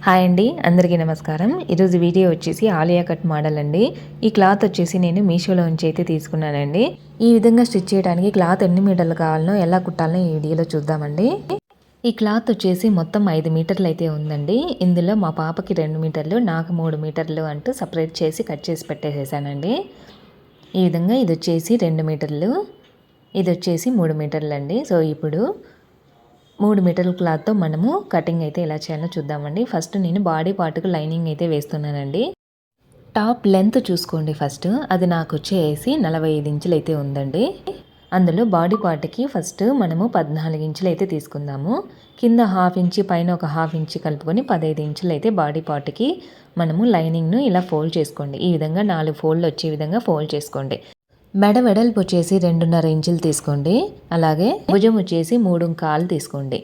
Hi అండి, అందరికీ నమస్కారం. ఈరోజు వీడియో వచ్చేసి ఆలియా కట్ మోడల్ అండి. ఈ క్లాత్ వచ్చేసి నేను మీషోలో నుంచి అయితే తీసుకున్నానండి. ఈ విధంగా స్టిచ్ చేయడానికి క్లాత్ ఎన్ని మీటర్లు కావాలనో ఎలా కుట్టాలనో ఈ వీడియోలో చూద్దామండి. ఈ క్లాత్ వచ్చేసి మొత్తం 5 మీటర్లు అయితే ఉందండి. ఇందులో మా పాపకి 2 మీటర్లు, నాకు 3 మీటర్లు అంటూ సపరేట్ చేసి కట్ చేసి పెట్టేసేసానండి. ఈ విధంగా ఇది వచ్చేసి 2 మీటర్లు, ఇది వచ్చేసి 3 మీటర్లు అండి. సో ఇప్పుడు 3 మీటర్ల క్లాత్తో మనము కటింగ్ అయితే ఎలా చేయాలో చూద్దామండి. ఫస్ట్ నేను బాడీ పార్ట్కి లైనింగ్ అయితే వేస్తున్నానండి. టాప్ లెంత్ చూసుకోండి ఫస్ట్. అది నాకు వచ్చేసి 45 ఇంచులు అయితే ఉందండి. అందులో బాడీ పార్ట్కి ఫస్ట్ మనము 14 ఇంచులు అయితే తీసుకుందాము. కింద 1/2 ఇంచు, పైన ఒక 1/2 ఇంచు కలుపుకొని 15 ఇంచులు అయితే బాడీ పార్ట్కి మనము లైనింగ్ను ఇలా ఫోల్డ్ చేసుకోండి. ఈ విధంగా 4 ఫోల్డ్లు వచ్చే విధంగా ఫోల్డ్ చేసుకోండి. మెడ వెడల్పు వచ్చేసి 2.5 ఇంచులు తీసుకోండి. అలాగే భుజం వచ్చేసి 3.25 తీసుకోండి.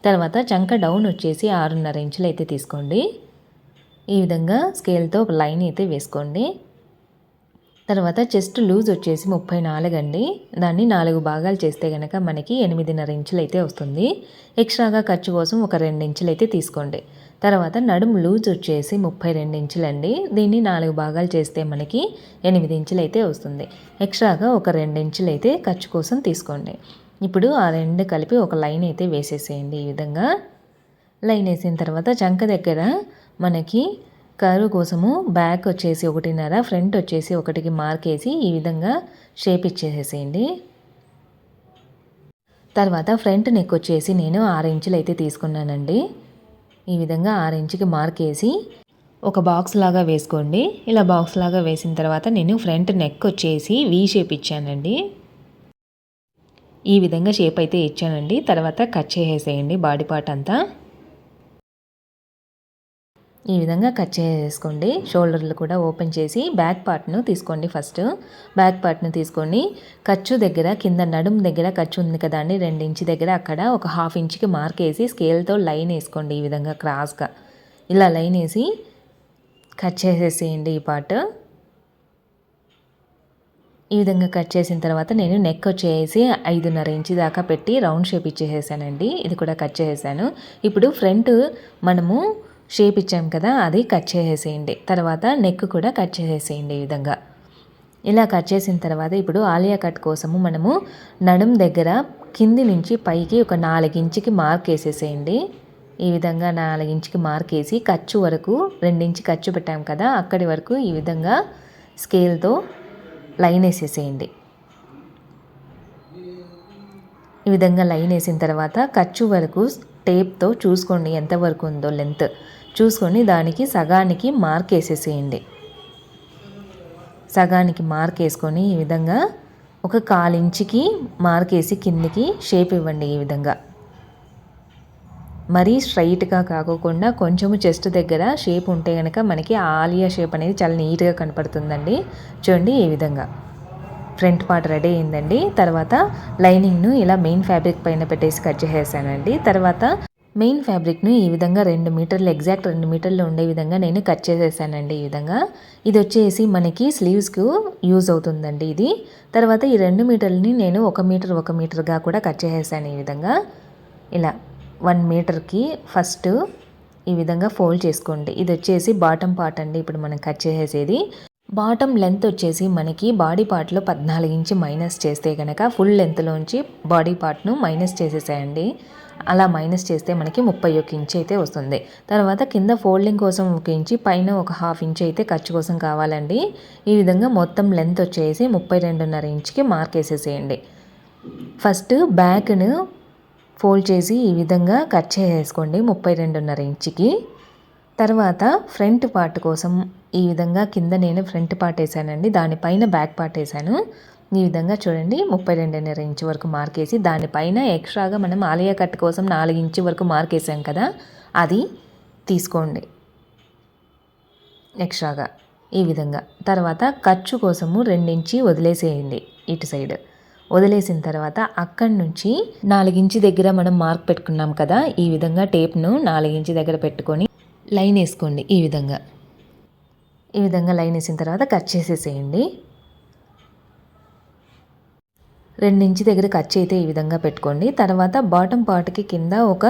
తర్వాత చంక డౌన్ వచ్చేసి 6.5 ఇంచులు అయితే తీసుకోండి. ఈ విధంగా స్కేల్తో ఒక లైన్ అయితే వేసుకోండి. తర్వాత చెస్ట్ లూజ్ వచ్చేసి 34 అండి. దాన్ని 4 భాగాలు చేస్తే కనుక మనకి 8.5 ఇంచులు అయితే వస్తుంది. ఎక్స్ట్రాగా ఖర్చు కోసం ఒక 2 ఇంచులు అయితే తీసుకోండి. తర్వాత నడుము లూజ్ వచ్చేసి 32 ఇంచులండి. దీన్ని 4 భాగాలు చేస్తే మనకి 8 ఇంచులు అయితే వస్తుంది. ఎక్స్ట్రాగా ఒక 2 ఇంచులు అయితే ఖర్చు కోసం తీసుకోండి. ఇప్పుడు ఆ 2 కలిపి ఒక లైన్ అయితే వేసేసేయండి. ఈ విధంగా లైన్ వేసిన తర్వాత చంక దగ్గర మనకి కర్వ్ కోసము బ్యాక్ వచ్చేసి 1.5, ఫ్రంట్ వచ్చేసి 1కి మార్క్ వేసి ఈ విధంగా షేప్ ఇచ్చేసేసేయండి. తర్వాత ఫ్రంట్ నెక్ వచ్చేసి నేను 6 ఇంచులు అయితే తీసుకున్నానండి. ఈ విధంగా 6 ఇంచుకి మార్క్ వేసి ఒక బాక్స్ లాగా వేసుకోండి. ఇలా బాక్స్ లాగా వేసిన తర్వాత నేను ఫ్రంట్ నెక్ వచ్చేసి వీ షేప్ ఇచ్చానండి. ఈ విధంగా షేప్ అయితే ఇచ్చానండి. తర్వాత కట్ చేసేసేయండి బాడీ పార్ట్ అంతా. ఈ విధంగా కట్ చేసేసుకోండి. షోల్డర్లు కూడా ఓపెన్ చేసి బ్యాక్ పార్ట్ను తీసుకోండి. ఫస్ట్ బ్యాక్ పార్ట్ను తీసుకొని ఖర్చు దగ్గర కింద నడుము దగ్గర ఖర్చు ఉంది కదా అండి, 2 ఇంచు దగ్గర అక్కడ ఒక 1/2 ఇంచుకి మార్క్ వేసి స్కేల్తో లైన్ వేసుకోండి. ఈ విధంగా క్రాస్గా ఇలా లైన్ వేసి కట్ చేసేసేయండి ఈ పార్ట్. ఈ విధంగా కట్ చేసిన తర్వాత నేను నెక్ వచ్చేసి 5.5 ఇంచు దాకా పెట్టి రౌండ్ షేప్ ఇచ్చేసానండి. ఇది కూడా కట్ చేసేసాను. ఇప్పుడు ఫ్రంట్ మనము షేప్ ఇచ్చాం కదా, అది కట్ చేసేసేయండి. తర్వాత నెక్ కూడా కట్ చేసేసేయండి. ఈ విధంగా ఇలా కట్ చేసిన తర్వాత ఇప్పుడు ఆలియా కట్ కోసము మనము నడుం దగ్గర కింది నుంచి పైకి ఒక 4 ఇంచుకి మార్క్ వేసేసేయండి. ఈ విధంగా 4 ఇంచుకి మార్క్ వేసి ఖర్చు వరకు 2 ఇంచు ఖర్చు పెట్టాం కదా, అక్కడి వరకు ఈ విధంగా స్కేల్తో లైన్ వేసేసేయండి. ఈ విధంగా లైన్ వేసిన తర్వాత ఖర్చు వరకు టేప్తో చూసుకోండి ఎంతవరకు ఉందో లెంత్ చూసుకొని దానికి సగానికి మార్క్ వేసేసేయండి. సగానికి మార్క్ వేసుకొని ఈ విధంగా ఒక 1/4 ఇంచుకి మార్క్ వేసి కిందికి షేప్ ఇవ్వండి. ఈ విధంగా మరీ స్ట్రైట్గా కాకోకుండా కొంచెము చెస్ట్ దగ్గర షేప్ ఉంటే కనుక మనకి ఆలియా షేప్ అనేది చాలా నీట్గా కనపడుతుందండి. చూడండి ఈ విధంగా ఫ్రంట్ పార్ట్ రెడీ అయిందండి. తర్వాత లైనింగ్ను ఇలా మెయిన్ ఫ్యాబ్రిక్ పైన పెట్టేసి కట్ చేసేసానండి. తర్వాత మెయిన్ ఫ్యాబ్రిక్ను ఈ విధంగా 2 మీటర్లు ఎగ్జాక్ట్ 2 మీటర్లు ఉండే విధంగా నేను కట్ చేసేసానండి. ఈ విధంగా ఇది వచ్చేసి మనకి స్లీవ్స్కు యూజ్ అవుతుందండి ఇది. తర్వాత ఈ 2 మీటర్లని నేను 1 మీటర్ 1 మీటర్గా కూడా కట్ చేసేసాను. ఈ విధంగా ఇలా 1 మీటర్కి ఫస్ట్ ఈ విధంగా ఫోల్డ్ చేసుకోండి. ఇది వచ్చేసి బాటమ్ పార్ట్ అండి. ఇప్పుడు మనం కట్ చేసేది బాటమ్ లెంత్ వచ్చేసి మనకి బాడీ పార్ట్లో 14 ఇంచు మైనస్ చేస్తే కనుక ఫుల్ లెంత్లోంచి బాడీ పార్ట్ను మైనస్ చేసేసేయండి. అలా మైనస్ చేస్తే మనకి 31 ఇంచు అయితే వస్తుంది. తర్వాత కింద ఫోల్డింగ్ కోసం 1 ఇంచు, పైన ఒక 1/2 ఇంచు అయితే ఖర్చు కోసం కావాలండి. ఈ విధంగా మొత్తం లెంత్ వచ్చేసి 32.5 ఇంచుకి మార్క్ వేసేసేయండి. ఫస్ట్ బ్యాక్ను ఫోల్డ్ చేసి ఈ విధంగా కట్ చేసేసుకోండి 32.5 ఇంచుకి. తర్వాత ఫ్రంట్ పార్ట్ కోసం ఈ విధంగా కింద నేను ఫ్రంట్ పార్ట్ వేసానండి, దానిపైన బ్యాక్ పార్ట్ వేసాను. ఈ విధంగా చూడండి 32.5 ఇంచు వరకు మార్క్ వేసి దానిపైన ఎక్స్ట్రాగా మనం ఆలియా కట్ కోసం 4 ఇంచు వరకు మార్క్ వేసాం కదా, అది తీసుకోండి ఎక్స్ట్రాగా ఈ విధంగా. తర్వాత ఖర్చు కోసము 2 ఇంచు వదిలేసేయండి. ఇటు సైడ్ వదిలేసిన తర్వాత అక్కడి నుంచి 4 ఇంచు దగ్గర మనం మార్క్ పెట్టుకున్నాం కదా, ఈ విధంగా టేప్ను 4 ఇంచు దగ్గర పెట్టుకొని లైన్ వేసుకోండి. ఈ విధంగా లైన్ వేసిన తర్వాత కట్ చేసేసేయండి. 2 ఇంచు దగ్గర కట్ అయితే ఈ విధంగా పెట్టుకోండి. తర్వాత బాటమ్ పార్ట్కి కింద ఒక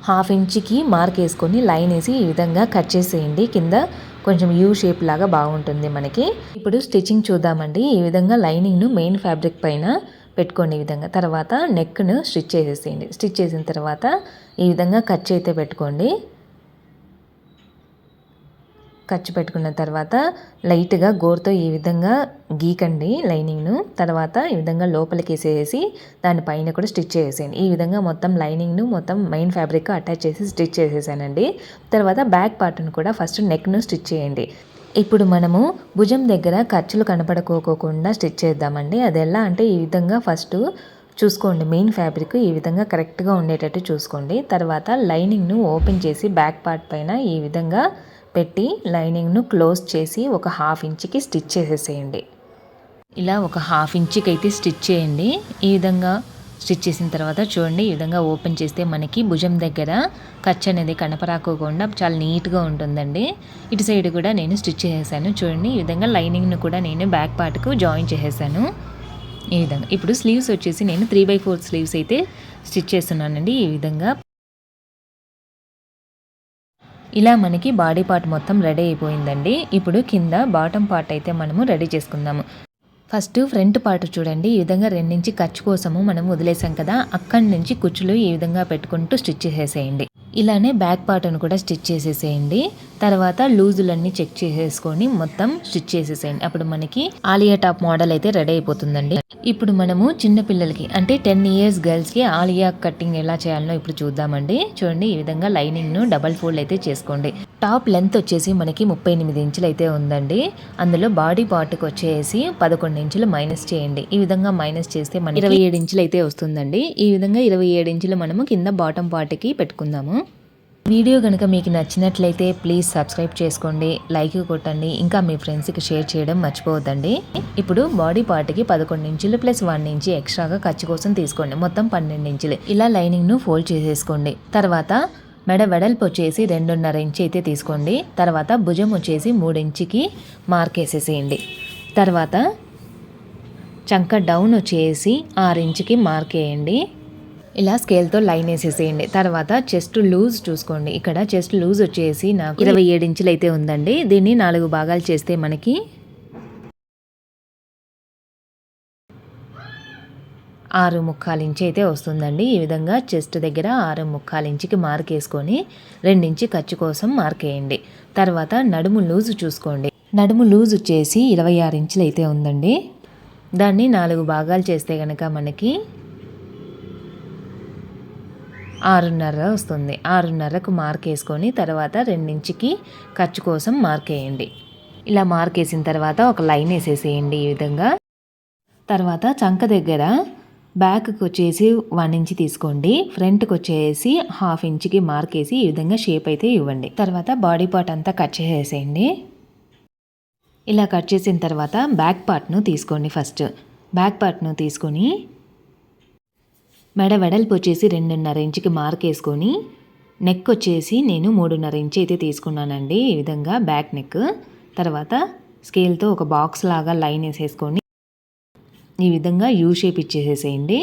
హాఫ్ ఇంచ్కి మార్క్ వేసుకొని లైన్ వేసి ఈ విధంగా కట్ చేసేయండి. కింద కొంచెం యూ షేప్ లాగా బాగుంటుంది మనకి. ఇప్పుడు స్టిచ్చింగ్ చూద్దామండి. ఈ విధంగా లైనింగ్ను మెయిన్ ఫ్యాబ్రిక్ పైన పెట్టుకోండి ఈ విధంగా. తర్వాత నెక్ను స్టిచ్ చేసేసేయండి. స్టిచ్ చేసిన తర్వాత ఈ విధంగా ఖర్చు అయితే పెట్టుకోండి. ఖర్చు పెట్టుకున్న తర్వాత లైట్గా గోరుతో ఈ విధంగా గీకండి లైనింగ్ను. తర్వాత ఈ విధంగా లోపలికి వేసేసి దానిపైన కూడా స్టిచ్ చేసేయండి. ఈ విధంగా మొత్తం లైనింగ్ను మొత్తం మెయిన్ ఫ్యాబ్రిక్ అటాచ్ చేసి స్టిచ్ చేసేసానండి. తర్వాత బ్యాక్ పార్ట్ను కూడా ఫస్ట్ నెక్ను స్టిచ్ చేయండి. ఇప్పుడు మనము భుజం దగ్గర ఖర్చులు కనపడుకోకుండా స్టిచ్ చేద్దామండి. అది ఎలా అంటే ఈ విధంగా ఫస్ట్ చూసుకోండి, మెయిన్ ఫ్యాబ్రిక్ ఈ విధంగా కరెక్ట్గా ఉండేటట్టు చూసుకోండి. తర్వాత లైనింగ్ను ఓపెన్ చేసి బ్యాక్ పార్ట్ పైన ఈ విధంగా పెట్టి లైనింగ్ను క్లోజ్ చేసి ఒక హాఫ్ ఇంచ్కి స్టిచ్ చేసేసేయండి. ఇలా ఒక హాఫ్ ఇంచ్కి అయితే స్టిచ్ చేయండి. ఈ విధంగా స్టిచ్ చేసిన తర్వాత చూడండి, ఈ విధంగా ఓపెన్ చేస్తే మనకి భుజం దగ్గర ఖర్చు అనేది కనపరాకోకుండా చాలా నీట్గా ఉంటుందండి. ఇటు సైడ్ కూడా నేను స్టిచ్ చేసేసాను. చూడండి, ఈ విధంగా లైనింగ్ను కూడా నేను బ్యాక్ పార్ట్కు జాయిన్ చేసేసాను. ఈ విధంగా ఇప్పుడు స్లీవ్స్ వచ్చేసి నేను 3/4 స్లీవ్స్ అయితే స్టిచ్ చేస్తున్నానండి. ఈ విధంగా ఇలా మనకి బాడీ పార్ట్ మొత్తం రెడీ అయిపోయిందండి. ఇప్పుడు కింద బాటమ్ పార్ట్ అయితే మనము రెడీ చేసుకుందాము. ఫస్ట్ ఫ్రంట్ పార్ట్ చూడండి, ఈ విధంగా 2 ఇంచ్ ఖర్చు కోసము మనం వదిలేసాం కదా, అక్కడి నుంచి కుచ్చులు ఈ విధంగా పెట్టుకుంటూ స్టిచ్ చేసేసేయండి. ఇలానే బ్యాక్ పార్ట్ను కూడా స్టిచ్ చేసేసేయండి. తర్వాత లూజులన్నీ చెక్ చేసేసుకొని మొత్తం స్టిచ్ చేసేసేయండి. అప్పుడు మనకి ఆలియా టాప్ మోడల్ అయితే రెడీ అయిపోతుందండి. ఇప్పుడు మనము చిన్న పిల్లలకి అంటే 10 ఇయర్స్ గర్ల్స్కి ఆలియా కటింగ్ ఎలా చేయాలో ఇప్పుడు చూద్దామండి. చూడండి, ఈ విధంగా లైనింగ్ను డబల్ ఫోల్డ్ అయితే చేసుకోండి. టాప్ లెంత్ వచ్చేసి మనకి 38 ఇంచులు అయితే ఉందండి. అందులో బాడీ పార్ట్కి వచ్చేసి 11 ఇంచులు మైనస్ చేయండి. ఈ విధంగా మైనస్ చేస్తే మనకి 27 ఇంచులు అయితే వస్తుందండి. ఈ విధంగా 27 ఇంచులు మనము కింద బాటమ్ పార్ట్కి పెట్టుకుందాము. వీడియో కనుక మీకు నచ్చినట్లయితే ప్లీజ్ సబ్స్క్రైబ్ చేసుకోండి, లైక్ కొట్టండి, ఇంకా మీ ఫ్రెండ్స్కి షేర్ చేయడం మర్చిపోవద్దండి. ఇప్పుడు బాడీ పార్ట్కి 11 ఇంచులు ప్లస్ 1 ఇంచ్ ఎక్స్ట్రాగా ఖర్చు కోసం తీసుకోండి. మొత్తం 12 ఇంచులు. ఇలా లైనింగ్ను ఫోల్డ్ చేసేసుకోండి. తర్వాత మెడ వెడల్పు వచ్చేసి 2.5 ఇంచ్ అయితే తీసుకోండి. తర్వాత భుజం వచ్చేసి 3 ఇంచుకి మార్క్ వేసేసేయండి. తర్వాత చంక డౌన్ వచ్చేసి 6 ఇంచుకి మార్క్ వేయండి. ఇలా స్కేల్తో లైన్ వేసేసేయండి. తర్వాత చెస్ట్ లూజ్ చూసుకోండి. ఇక్కడ చెస్ట్ లూజ్ వచ్చేసి నాకు 27 ఇంచులు అయితే ఉందండి. దీన్ని 4 భాగాలు చేస్తే మనకి 6.25 ఇంచ్ అయితే వస్తుందండి. ఈ విధంగా చెస్ట్ దగ్గర 6.25 ఇంచుకి మార్క్ వేసుకొని 2 ఇంచు ఖర్చు కోసం మార్క్ వేయండి. తర్వాత నడుము లూజ్ చూసుకోండి. నడుము లూజ్ వచ్చేసి 26 ఇంచులు అయితే ఉందండి. దాన్ని 4 భాగాలు చేస్తే కనుక మనకి 6.5 వస్తుంది. 6.5కు మార్క్ వేసుకొని తర్వాత 2 ఇంచుకి ఖర్చు కోసం మార్క్ వేయండి. ఇలా మార్క్ వేసిన తర్వాత ఒక లైన్ వేసేసేయండి ఈ విధంగా. తర్వాత చంక దగ్గర బ్యాక్కి వచ్చేసి 1 ఇంచ్ తీసుకోండి. ఫ్రంట్కి వచ్చేసి హాఫ్ ఇంచుకి మార్క్ వేసి ఈ విధంగా షేప్ అయితే ఇవ్వండి. తర్వాత బాడీ పార్ట్ అంతా కట్ చేసేసేయండి. ఇలా కట్ చేసిన తర్వాత బ్యాక్ పార్ట్ను తీసుకోండి. ఫస్ట్ బ్యాక్ పార్ట్ను తీసుకొని మెడ వెడల్పు వచ్చేసి 2.5 ఇంచుకి మార్క్ వేసుకొని నెక్ వచ్చేసి నేను 3.5 ఇంచ్ అయితే తీసుకున్నానండి. ఈ విధంగా బ్యాక్ నెక్. తర్వాత స్కేల్తో ఒక బాక్స్ లాగా లైన్ వేసేసుకొని ఈ విధంగా యూ షేప్ ఇచ్చేసేసేయండి.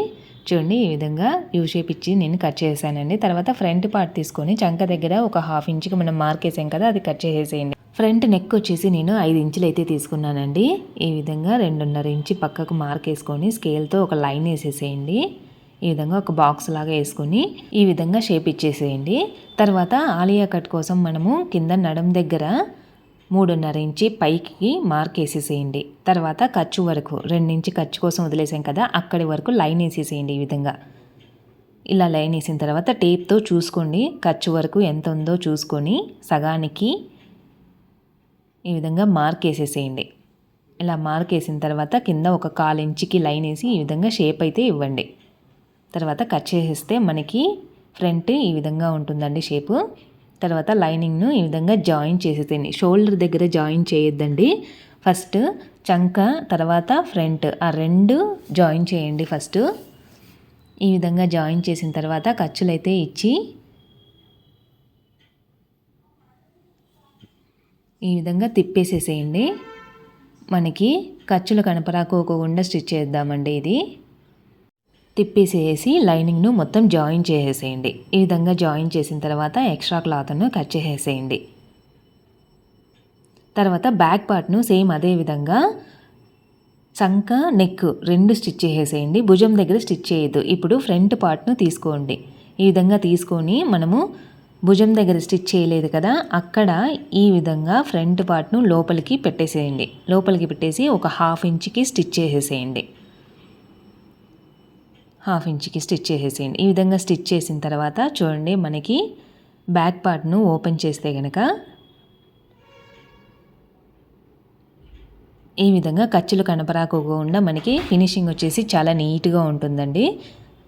చూడండి, ఈ విధంగా యూ షేప్ ఇచ్చి నేను కట్ చేశానండి. తర్వాత ఫ్రంట్ పార్ట్ తీసుకొని చంక దగ్గర ఒక హాఫ్ ఇంచుకి మనం మార్క్ వేసాం కదా, అది కట్ చేసేసేయండి. ఫ్రంట్ నెక్ వచ్చేసి నేను 5 ఇంచులు అయితే తీసుకున్నానండి. ఈ విధంగా 2.5 ఇంచు పక్కకు మార్క్ వేసుకొని స్కేల్తో ఒక లైన్ వేసేసేయండి. ఈ విధంగా ఒక బాక్స్ లాగా వేసుకొని ఈ విధంగా షేప్ ఇచ్చేసేయండి. తర్వాత ఆలియా కట్ కోసం మనము కింద నడుం దగ్గర 3.5 ఇంచు పైకి మార్క్ వేసేసేయండి. తర్వాత ఖర్చు వరకు 2 ఇంచు ఖర్చు కోసం వదిలేసాం కదా, అక్కడి వరకు లైన్ వేసేసేయండి. ఈ విధంగా ఇలా లైన్ వేసిన తర్వాత టేప్తో చూసుకోండి, ఖర్చు వరకు ఎంత ఉందో చూసుకొని సగానికి ఈ విధంగా మార్క్ వేసేసేయండి. ఇలా మార్క్ వేసిన తర్వాత కింద ఒక 1/4 ఇంచుకి లైన్ వేసి ఈ విధంగా షేప్ అయితే ఇవ్వండి. తర్వాత కట్ చేసేస్తే మనకి ఫ్రంట్ ఈ విధంగా ఉంటుందండి షేపు. తర్వాత లైనింగ్ను ఈ విధంగా జాయిన్ చేసేసేయండి. షోల్డర్ దగ్గర జాయిన్ చేయొద్దండి. ఫస్ట్ చంక తర్వాత ఫ్రంట్ ఆ 2 జాయిన్ చేయండి. ఫస్ట్ ఈ విధంగా జాయిన్ చేసిన తర్వాత ఖర్చులు అయితే ఇచ్చి ఈ విధంగా తిప్పేసేసేయండి. మనకి ఖర్చులు కనపరాకోకుండా స్టిచ్ చేద్దామండి. ఇది తిప్పేసేసి లైనింగ్ను మొత్తం జాయిన్ చేసేసేయండి. ఈ విధంగా జాయిన్ చేసిన తర్వాత ఎక్స్ట్రా క్లాత్ను కట్ చేసేసేయండి. తర్వాత బ్యాక్ పార్ట్ను సేమ్ అదే విధంగా సంక నెక్ 2 స్టిచ్ చేసేసేయండి. భుజం దగ్గర స్టిచ్ చేయొద్దు. ఇప్పుడు ఫ్రంట్ పార్ట్ను తీసుకోండి. ఈ విధంగా తీసుకొని మనము భుజం దగ్గర స్టిచ్ చేయలేదు కదా, అక్కడ ఈ విధంగా ఫ్రంట్ పార్ట్ను లోపలికి పెట్టేసేయండి. లోపలికి పెట్టేసి ఒక 1/2 ఇంచ్కి స్టిచ్ చేసేసేయండి. 1/2 ఇంచ్కి స్టిచ్ చేసేసేయండి. ఈ విధంగా స్టిచ్ చేసిన తర్వాత చూడండి, మనకి బ్యాక్ పార్ట్ను ఓపెన్ చేస్తే కనుక ఈ విధంగా ఖర్చులు కనపరాకోకుండా మనకి ఫినిషింగ్ వచ్చేసి చాలా నీట్గా ఉంటుందండి.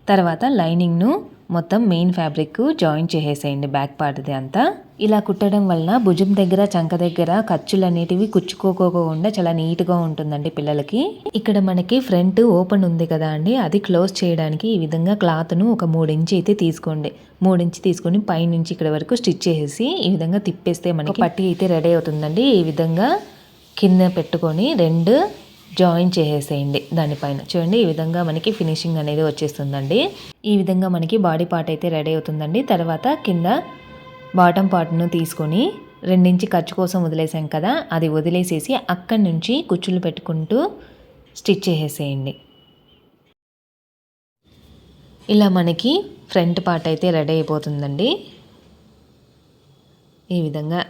తర్వాత లైనింగ్ను మొత్తం మెయిన్ ఫ్యాబ్రిక్ జాయిన్ చేసేసేయండి బ్యాక్ పార్ట్ది అంతా. ఇలా కుట్టడం వలన భుజం దగ్గర చంక దగ్గర ఖర్చులు అనేటివి కుచ్చుకోకుండా చాలా నీట్గా ఉంటుందండి పిల్లలకి. ఇక్కడ మనకి ఫ్రంట్ ఓపెన్ ఉంది కదా అండి, అది క్లోజ్ చేయడానికి ఈ విధంగా క్లాత్ను ఒక 3 ఇంచ్ అయితే తీసుకోండి. 3 ఇంచ్ తీసుకొని పైనుంచి ఇక్కడ వరకు స్టిచ్ చేసేసి ఈ విధంగా తిప్పేస్తే మనకి పట్టీ అయితే రెడీ అవుతుందండి. ఈ విధంగా కింద పెట్టుకొని 2 జాయిన్ చేసేసేయండి దానిపైన. చూడండి, ఈ విధంగా మనకి ఫినిషింగ్ అనేది వచ్చేస్తుందండి. ఈ విధంగా మనకి బాడీ పార్ట్ అయితే రెడీ అవుతుందండి. తర్వాత కింద బాటమ్ పార్ట్ను తీసుకొని 2 ఇంచ్ ఖర్చు కోసం వదిలేసాం కదా, అది వదిలేసేసి అక్కడి నుంచి కుచ్చులు పెట్టుకుంటూ స్టిచ్ చేసేసేయండి. ఇలా మనకి ఫ్రంట్ పార్ట్ అయితే రెడీ అయిపోతుందండి. ఈ విధంగా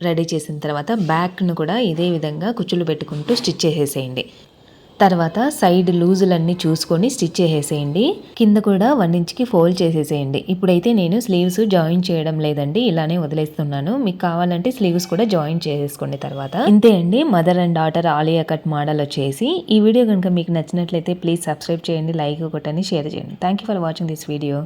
రెడీ చేసిన తర్వాత బ్యాక్ను కూడా ఇదే విధంగా కుచ్చులు పెట్టుకుంటూ స్టిచ్ చేసేసేయండి. తర్వాత సైడ్ లూజులన్నీ చూసుకొని స్టిచ్ చేసేసేయండి. కింద కూడా 1 ఇంచ్కి ఫోల్డ్ చేసేసేయండి. ఇప్పుడైతే నేను స్లీవ్స్ జాయిన్ చేయడం లేదండి, ఇలానే వదిలేస్తున్నాను. మీకు కావాలంటే స్లీవ్స్ కూడా జాయిన్ చేసేసుకోండి తర్వాత. ఇంతే అండి, mother and daughter Alia cut model వచ్చేసి. ఈ వీడియో కనుక మీకు నచ్చినట్లయితే ప్లీజ్ సబ్స్క్రైబ్ చేయండి, లైక్ కొట్టండి, షేర్ చేయండి. Thank you for watching this video.